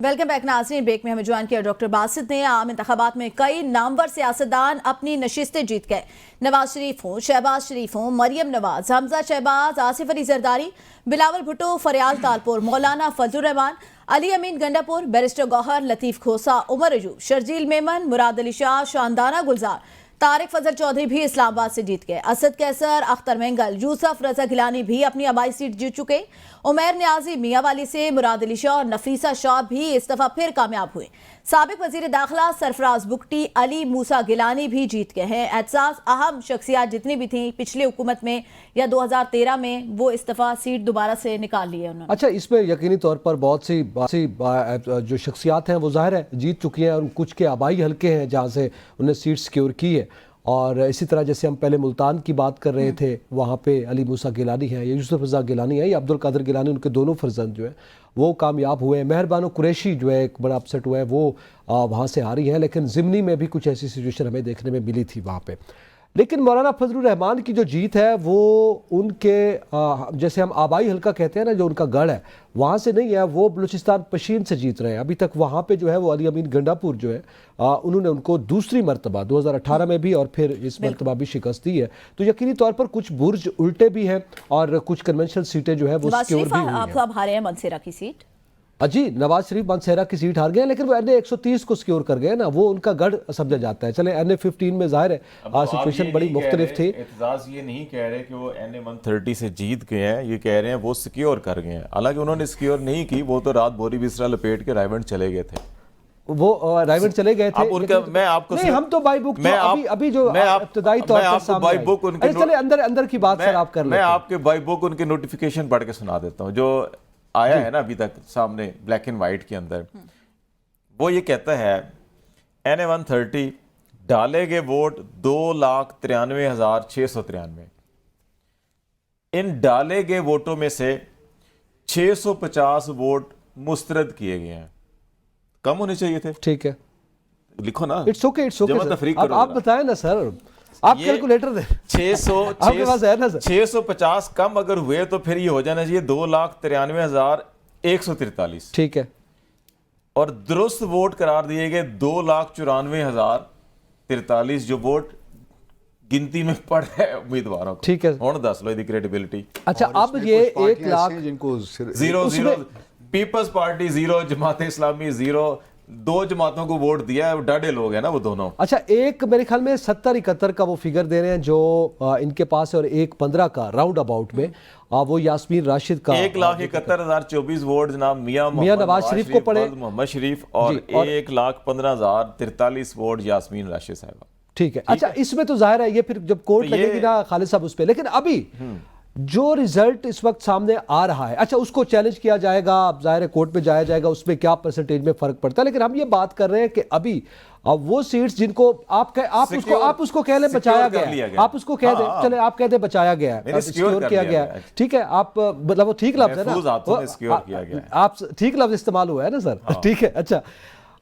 Welcome back नाज़रीन। Break में हमें ज्वाइन किया डॉक्टर बासित ने। आम इंतखाबात में कई नामवर सियासतदान अपनी नशिस्तें जीत गए। नवाज शरीफ हों, शहबाज शरीफ हों, मरियम नवाज, हमजा शहबाज, आसिफ अली जरदारी, बिलावल भुट्टो, फरियाल तालपुर, मौलाना फजलुर रहमान, अली अमीन गंडापुर, बैरिस्टर गौहर, लतीफ़ खोसा, उमर अयूब, शर्जील मेमन, मुराद अली शाह, शानदाना गुलजार, तारिक फजल चौधरी भी इस्लामाबाद से जीत गए। असद कैसर, अख्तर मेंगल, यूसुफ रजा गिलानी भी अपनी आबाई सीट जीत चुके। उमैर न्याजी मियांवाली से, मुराद अली शाह और नफीसा शाह भी इस दफा फिर कामयाब हुए। साबिक वजीर दाखिला सरफराज बुगटी, अली मूसा गिलानी भी जीत गए हैं। एहसास अहम शख्सियात जितनी भी थी पिछली हुकूमत में या 2013 में, वो इस दफा सीट दोबारा से निकाल ली है उन्होंने। अच्छा, इसमें यकीनी तौर पर बहुत सी जो शख्सियात हैं वो ज़ाहिर है जीत चुकी हैं, और कुछ के आबाई हल्के हैं जहाँ से उन्हें सीट सिक्योर की है। और इसी तरह जैसे हम पहले मुल्तान की बात कर रहे थे, वहाँ पे अली मूसा गिलानी है या यूसुफ रजा गिलानी है या अब्दुल कादिर गिलानी, उनके दोनों फर्जंद जो है वो कामयाब हुए। मेहरबानो कुरैशी जो है एक बड़ा अपसेट हुआ है, वो वहाँ से आ रही है। लेकिन ज़िमनी में भी कुछ ऐसी सिचुएशन हमें देखने में मिली थी वहाँ पे। लेकिन मौलाना फजलुर रहमान की जो जीत है वो उनके जैसे हम आबाई हल्का कहते हैं ना, जो उनका गढ़ है वहाँ से नहीं है, वो बलूचिस्तान पशीन से जीत रहे हैं। अभी तक वहाँ पे जो है वो अली अमीन गंडापुर जो है उन्होंने उनको दूसरी मरतबा 2018 में भी और फिर इस मरतबा भी शिकस्त दी है। तो यकीनी तौर पर कुछ बुर्ज उल्टे भी हैं और कुछ कन्वेंशनल सीटें जो है वो सिक्योर भी हुई हैं। आप हारे हैं मनसेरा की सीट। जी, नवाज शरीफ मनसेरा की सीट हार गए, लेकिन वो NA 130 को सिक्योर कर गए ना, वो उनका गढ़ समझा जाता है। चले NA 15 में ज़ाहिर है सिचुएशन बड़ी मुख्तलिफ थी। एतजाज़ ये नहीं कह रहे कि वो NA 130 से जीत गए हैं, ये कह रहे हैं वो सिक्योर कर गए हैं। हालांकि उन्होंने सिक्योर नहीं की, वो तो रात बोरी बिस्तरा लपेट के रायवंड चले गए थे। वो रायवंड चले गए थे। उनका मैं आपको नहीं, हम तो बाई बुक अभी जो इब्तिदाई तौर पर सामने बाई बुक उनके चले अंदर की बात सर आप कर लें। मैं आपके बाई बुक उनके नोटिफिकेशन पढ़ के सुना देता हूँ जो आया है ना अभी तक सामने ब्लैक एंड वाइट के अंदर। वो ये कहता है NA 130 डाले गए वोट 2,93,693। इन डाले गए वोटों में से 650 वोट मुस्तरद किए गए हैं। कम होने चाहिए थे। ठीक है, लिखो ना। इट्स ओके आप बताएं ना सर, आप कैलकुलेटर दे। 650 कम अगर हुए तो फिर ये हो जाना चाहिए 2,93,143। ठीक है, और दुरुस्त वोट करार दिए गए 2,94,043 जो वोट गिनती में पड़ रहे उम्मीदवारों को। ठीक है, और दस लो क्रेडिबिलिटी। अच्छा, अब ये 1 लाख जिनको 0 पीपल्स पार्टी 0, जमात इस्लामी 0, 2 जमातों को वोट दिया है, डाढ़े लोग हैं ना वो दोनों। अच्छा, एक मेरे ख्याल में 70-71 का वो फिगर दे रहे हैं जो इनके पास है, और 115 का राउंड अबाउट में वो यास्मीन राशिद का 1,71,024 वोट जनाब मियां नवाज शरीफ को पड़े, मोहम्मद शरीफ, और 1,15,043 वोट यास्मीन राशिद साहिबा। ठीक है। अच्छा, इसमें तो जाहिर है ये फिर जब कोर्ट लगेगी ना खालिद साहब उस पर, लेकिन अभी जो रिजल्ट इस वक्त सामने आ रहा है, अच्छा उसको चैलेंज किया जाएगा, अब जाहिर है कोर्ट में जाया जाएगा, उसमें क्या परसेंटेज में फर्क पड़ता है। लेकिन हम ये बात कर रहे हैं कि अभी अब वो सीट्स जिनको आप उसको कह लें बचाया गया, आप उसको कह दें, चले आप कह दें बचाया गया है, सिक्योर किया गया है। ठीक है, आप मतलब वो ठीक लफ्ज है ना, आप ठीक लफ्ज इस्तेमाल हुआ है ना सर। ठीक है। अच्छा,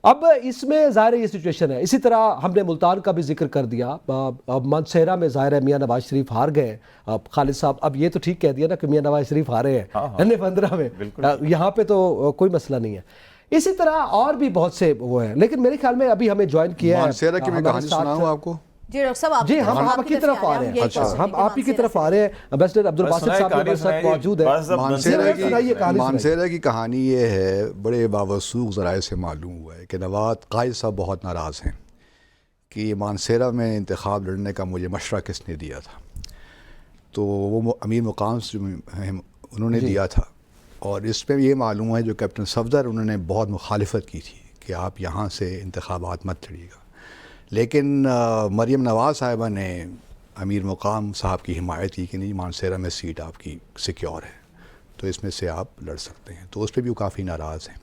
अब इसमें ज़ाहिर ये सिचुएशन है। इसी तरह हमने मुल्तान का भी जिक्र कर दिया। अब मनसेरा में ज़ाहिर है मियां नवाज शरीफ हार गए। खालिद साहब अब ये तो ठीक कह दिया ना कि मियां नवाज शरीफ हारे हैं NA 15 में, यहाँ पे तो कोई मसला नहीं है। इसी तरह और भी बहुत से वो हैं, लेकिन मेरे ख्याल में अभी हमें ज्वाइन किया है। मनसेरा की मैं कहानी सुनाऊं आपको। जी डॉक्टर साहब, जी हम आपकी तरफ आ रहे हैं। अच्छा, हम आप ही की तरफ आ रहे हैं। एम्बेसडर अब्दुल बासित साहब हमारे साथ मौजूद है। मानसेरा की कहानी ये है, बड़े बावसूख ज़राए से मालूम हुआ है कि नवाज कायद साहब बहुत नाराज़ हैं कि मानसेरा में इंतखाब लड़ने का मुझे मशवरा किसने दिया था। तो वो अमीर मुकाम से उन्होंने दिया था, और इसमें ये मालूम है जो कैप्टन सफदर उन्होंने बहुत मुखालिफत की थी कि आप यहाँ से इंतखाबात मत लड़िएगा। लेकिन मरियम नवाज साहिबा ने अमीर मुकाम साहब की हिमायत की कि नहीं, मानसेरा में सीट आपकी सिक्योर है, तो इसमें से आप लड़ सकते हैं। तो उस पर भी वो काफ़ी नाराज़ हैं।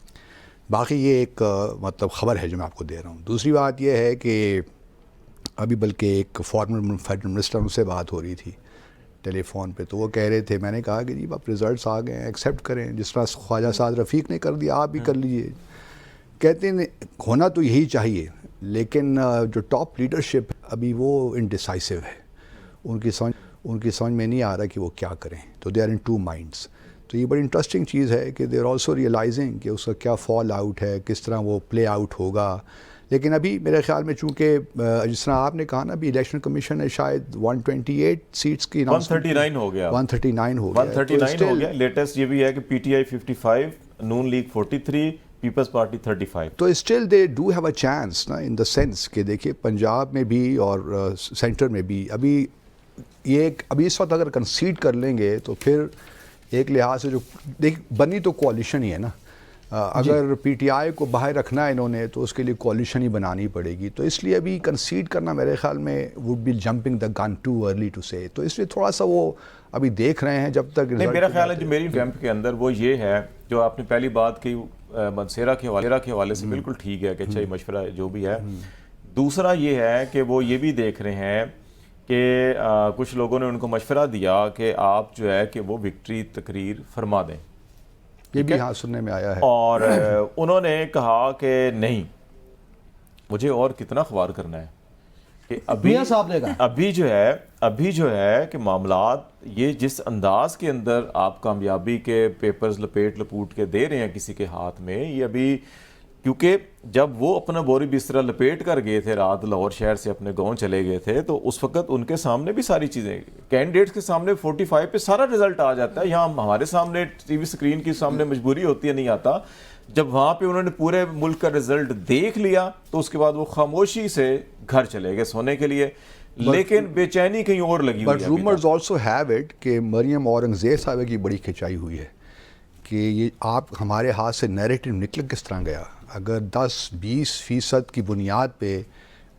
बाकी ये एक मतलब ख़बर है जो मैं आपको दे रहा हूँ। दूसरी बात यह है कि अभी बल्कि एक फॉर्मर फेडरल मिनिस्टर उनसे बात हो रही थी टेलीफोन पे, तो वो कह रहे थे, मैंने कहा कि जी आप रिज़ल्ट्स आ गए हैं, एक्सेप्ट करें, जिस तरह ख्वाजा साद रफ़ीक ने कर दिया आप भी कर लीजिए। कहते हैं होना तो यही चाहिए, लेकिन जो टॉप लीडरशिप अभी वो इनडिसाइसिव है, उनकी समझ में नहीं आ रहा कि वो क्या करें, तो दे आर इन 2 माइंड्स। تو یہ بڑی انٹرسٹنگ چیز ہے کہ دے آر آلسو ریئلائزنگ کہ اس کا کیا فال آؤٹ ہے، کس طرح وہ پلے آؤٹ ہوگا. لیکن ابھی میرے خیال میں چونکہ جس طرح آپ نے کہا نا، ابھی الیکشن کمیشن نے شاید 128 سیٹس کی 139 ہو گیا 139 ہو گیا 139 ہو گیا. لیٹسٹ یہ بھی ہے کہ P T I 55، Noon League 43، Peoples Party 35. تو still they do have a chance نا، ان دا سینس کہ دیکھیے پنجاب میں بھی اور سینٹر میں بھی ابھی ابھی اس وقت اگر کنسیڈ کر لیں گے تو پھر ایک لحاظ سے جو بنی تو کوalition ہی ہے نا. اگر پی ٹی آئی کو باہر رکھنا ہے انہوں نے تو اس کے لیے کوalition ہی بنانی پڑے گی. تو اس لیے ابھی کنسیڈ کرنا میرے خیال میں would be jumping the gun too early to say. تو اس لیے تھوڑا سا وہ ابھی دیکھ رہے ہیں جب تک. نہیں، میرا خیال ہے جو میری کیمپ کے اندر وہ یہ ہے، جو آپ نے پہلی بات کی منصیرہ کے حوالے سے بالکل ٹھیک ہے کہ اچھا مشورہ جو بھی ہے. دوسرا یہ ہے کہ وہ یہ بھی دیکھ رہے ہیں کہ کچھ لوگوں نے ان کو مشورہ دیا کہ آپ جو ہے کہ وہ وکٹری تقریر فرما دیں. یہ بھی ہاں سننے میں آیا ہے. اور انہوں نے کہا کہ نہیں، مجھے اور کتنا اخبار کرنا ہے کہ میاں صاحب نے کہا ابھی جو ہے کہ معاملات یہ جس انداز کے اندر آپ کامیابی کے پیپرز لپوٹ کے دے رہے ہیں کسی کے ہاتھ میں، یہ ابھی کیونکہ جب وہ اپنا بوری بسترا لپیٹ کر گئے تھے رات لاہور شہر سے اپنے گاؤں چلے گئے تھے، تو اس وقت ان کے سامنے بھی ساری چیزیں، کینڈیڈیٹس کے سامنے 45 پہ سارا رزلٹ آ جاتا ہے. یہاں ہمارے سامنے ٹی وی سکرین کے سامنے مجبوری ہوتی ہے، نہیں آتا. جب وہاں پہ انہوں نے پورے ملک کا رزلٹ دیکھ لیا تو اس کے بعد وہ خاموشی سے گھر چلے گئے سونے کے لیے. لیکن بے چینی کہیں اور لگی ہوئی ہے. But rumours also have it کہ مریم اورنگزیب صاحبہ کی بڑی کھنچائی ہوئی ہے کہ یہ آپ ہمارے ہاتھ سے نیریٹو نکل کس طرح گیا. اگر 10-20% کی بنیاد پہ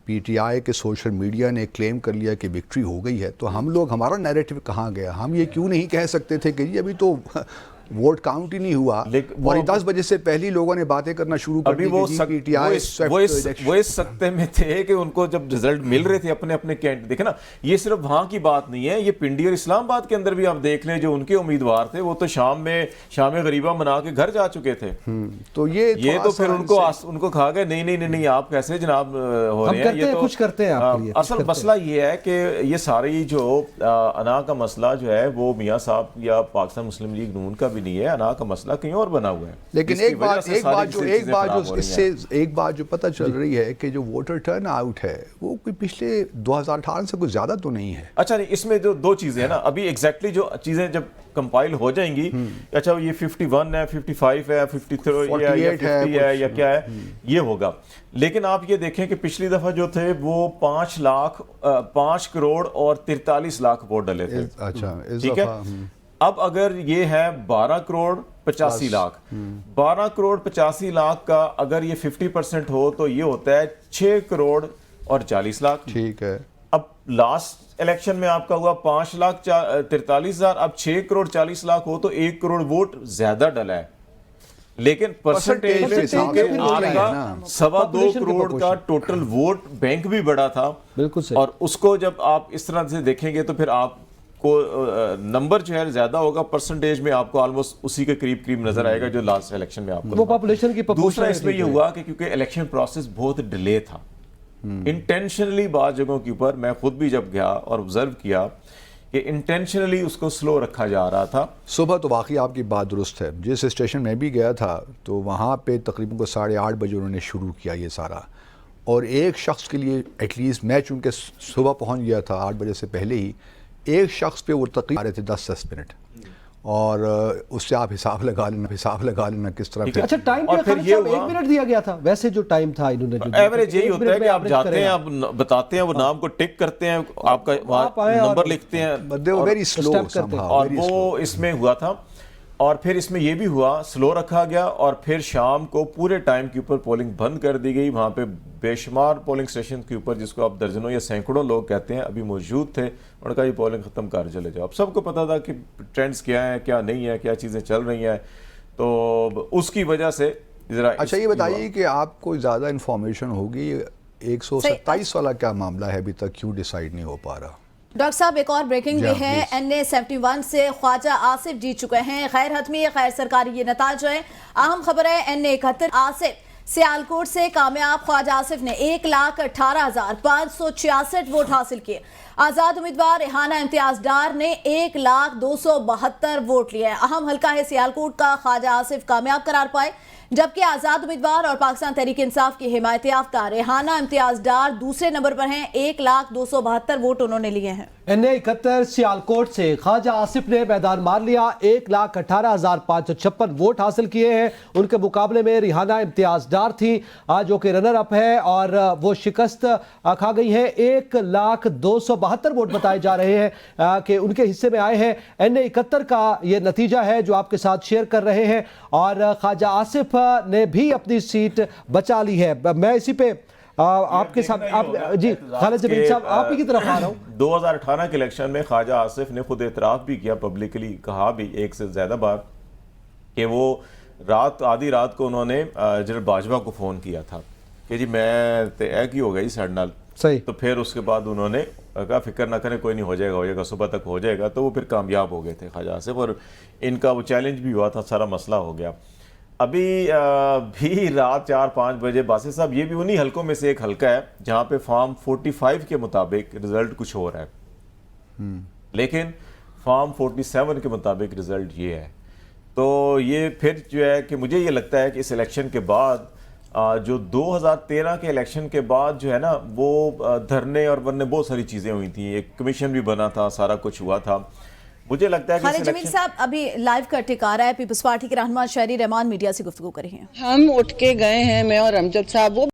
پی ٹی آئی کے سوشل میڈیا نے کلیم کر لیا کہ وکٹری ہو گئی ہے، تو ہم لوگ، ہمارا نیریٹو کہاں گیا؟ ہم یہ کیوں نہیں کہہ سکتے تھے کہ ابھی تو ووٹ کاؤنٹ ہی نہیں ہوا اور 10 بجے سے پہلی لوگوں نے باتیں کرنا شروع کر دی کہ پی ٹی آئی وہ اس سکتے میں تھے کہ ان کو جب رزلٹ مل رہے تھے اپنے کینڈیڈیٹ. دیکھیں نا، یہ صرف وہاں کی بات نہیں ہے، یہ پنڈی اور اسلام آباد کے اندر بھی آپ دیکھ لیں جو ان کے امیدوار تھے وہ تو شام غریبہ منا کے گھر جا چکے تھے. تو یہ تو پھر ان کو کہا گیا نہیں آپ کیسے جناب ہو رہے ہیں، یہ تو کچھ کرتے ہیں. اصل مسئلہ یہ ہے کہ یہ ساری جو انا کا مسئلہ جو ہے وہ میاں صاحب یا پاکستان مسلم لیگ نون کا بھی نہیں ہے، انا کا مسئلہ کہیں اور بنا ہوا ہے. لیکن ایک بات جو پتہ چل رہی ہے کہ جو ووٹر ٹرن آؤٹ ہے وہ کوئی پچھلے 2018 سے کوئی زیادہ تو نہیں ہے. اچھا نہیں، اس میں جو دو چیزیں ہیں نا، ابھی ایگزیکٹلی جو چیزیں جب کمپائل ہو جائیں گی، اچھا یہ 51 ہے، 55 ہے، 53 ہے یا 50 ہے یا کیا ہے، یہ ہوگا. لیکن آپ یہ دیکھیں کہ پچھلی دفعہ جو تھے وہ 5 کروڑ اور 43 لاکھ ووٹ ڈلے تھے. اچھا ٹھیک ہے. اب اگر یہ ہے 12 کروڑ 85 لاکھ، 12 کروڑ 85 لاکھ کا اگر یہ 50% ہو تو یہ ہوتا ہے 6 کروڑ اور 40 لاکھ. ٹھیک ہے. اب لاسٹ الیکشن میں آپ کا ہوا 5,43,000، اب 6 کروڑ 40 لاکھ ہو تو 1 کروڑ ووٹ زیادہ ڈلا ہے. لیکن پرسنٹیج میں آپ کا 2.25 کروڑ کا ٹوٹل ووٹ بینک بھی بڑا تھا. بالکل. اور اس کو جب آپ اس طرح سے دیکھیں گے تو پھر آپ کو نمبر جو ہے زیادہ ہوگا، پرسنٹیج میں آپ کو آلموسٹ اسی کے قریب نظر آئے گا جو لاسٹ الیکشن میں آپ کو. وہ پاپولیشن کی دوسرا اس میں یہ ہوا کہ کیونکہ الیکشن پروسیس بہت ڈیلے تھا، انٹینشنلی بعض جگہوں کے اوپر میں خود بھی جب گیا اور آبزرو کیا کہ انٹینشنلی اس کو سلو رکھا جا رہا تھا. صبح تو واقعی آپ کی بات درست ہے. جس اسٹیشن میں بھی گیا تھا تو وہاں پہ تقریباً 8:30 بجے انہوں نے شروع کیا یہ سارا، اور ایک شخص کے لیے ایٹ لیسٹ، میں چونکہ صبح پہنچ گیا تھا 8 بجے سے پہلے ہی، ایک شخص پہ وہ تقریباً آ رہے تھے 10 منٹ، اور اس سے آپ حساب لگا لینا کس طرح. اچھا ٹائم پہ 1 منٹ دیا گیا تھا، ویسے جو ٹائم تھا انہوں نے ایوریج یہی ہوتا ہے کہ آپ جاتے ہیں، آپ بتاتے ہیں، وہ نام کو ٹک کرتے ہیں، آپ کا نمبر لکھتے ہیں، اور وہ اس میں ہوا تھا. اور پھر اس میں یہ بھی ہوا، سلو رکھا گیا، اور پھر شام کو پورے ٹائم کے اوپر پولنگ بند کر دی گئی. وہاں پہ بے شمار پولنگ اسٹیشن کے اوپر، جس کو آپ درجنوں یا سینکڑوں لوگ کہتے ہیں، ابھی موجود تھے. انہوں نے کہا یہ پولنگ ختم کر چلے جاؤ. اب سب کو پتا تھا کہ ٹرینڈز کیا ہیں، کیا نہیں ہے، کیا چیزیں چل رہی ہیں، تو اس کی وجہ سے ذرا. اچھا یہ بتائیے کہ آپ کو زیادہ انفارمیشن ہوگی 127 والا کیا معاملہ ہے، ابھی تک کیوں ڈیسائیڈ نہیں ہو پا رہا؟ ڈاکٹر صاحب ایک اور بریکنگ بھی ہے، NA 71 سے خواجہ آصف جیت چکے ہیں. غیر حتمی غیر سرکاری یہ نتائج ہیں. اہم خبر ہے NA 71 آصف सियालकोट से कामयाब ख्वाजा आसिफ ने 1,18,566 वोट हासिल किए। आजाद उम्मीदवार रेहाना इम्तियाज डार ने 1,02,72 वोट लिए। अहम हल्का है सियालकोट का ख्वाजा आसिफ कामयाब करार पाए, जबकि आजाद उम्मीदवार और पाकिस्तान तहरीक इंसाफ की हिमायत याफ्ता रेहाना इम्तियाज डार दूसरे नंबर पर हैं। 1,02,72 वोट उन्होंने लिए हैं। NA71 सियालकोट से ख्वाजा आसिफ ने मैदान मार लिया, 1,18,556 वोट हासिल किए हैं। उनके मुकाबले में रेहाना इम्तियाज डार थी जो कि रनर अप है और वो शिकस्त खा गई है। 1,02,72 वोट बताए जा रहे हैं कि उनके हिस्से में आए हैं। NA71 का ये नतीजा है जो आपके साथ शेयर कर रहे हैं और ख्वाजा आसिफ ने भी अपनी सीट बचा ली है। मैं इसी पे आपके साथ आप जी खालिद जमील साहब आप ही की तरफ आ रहा हूँ। 2018 के इलेक्शन में ख्वाजा आसिफ ने खुद एतराफ़ भी किया, पब्लिकली कहा भी एक से ज़्यादा बार कि वो आधी रात को उन्होंने जनरल बाजवा को फ़ोन किया था कि जी मैं तो एक ही हो गई साढ़े नाल सही। तो फिर उसके बाद उन्होंने कहा फिक्र ना करें, कोई नहीं, हो जाएगा, सुबह तक हो जाएगा। तो वो फिर कामयाब हो गए थे ख्वाजा आसिफ और इनका वो चैलेंज भी हुआ था, सारा मसला हो गया। अभी भी रात 4-5 बजे बासित साहब, ये भी उन्हीं हलकों में से एक हलका है जहाँ पे फॉर्म 45 के मुताबिक रिजल्ट कुछ और है, लेकिन फॉर्म 47 के मुताबिक रिजल्ट ये है। तो ये फिर जो है कि मुझे ये लगता है कि इस इलेक्शन के बाद जो 2013 के इलेक्शन के बाद जो है ना वो धरने और वरने बहुत सारी चीज़ें हुई थी, एक कमीशन भी बना था, सारा कुछ हुआ था। मुझे लगता है कि खालिद जमील साहब अभी लाइव का टिक आ रहा है, पीपल्स पार्टी के रहनुमा शहरी रहमान मीडिया से गुफ्तगू कर रहे हैं। हम उठ के गए हैं, मैं और अमजद साहब, वो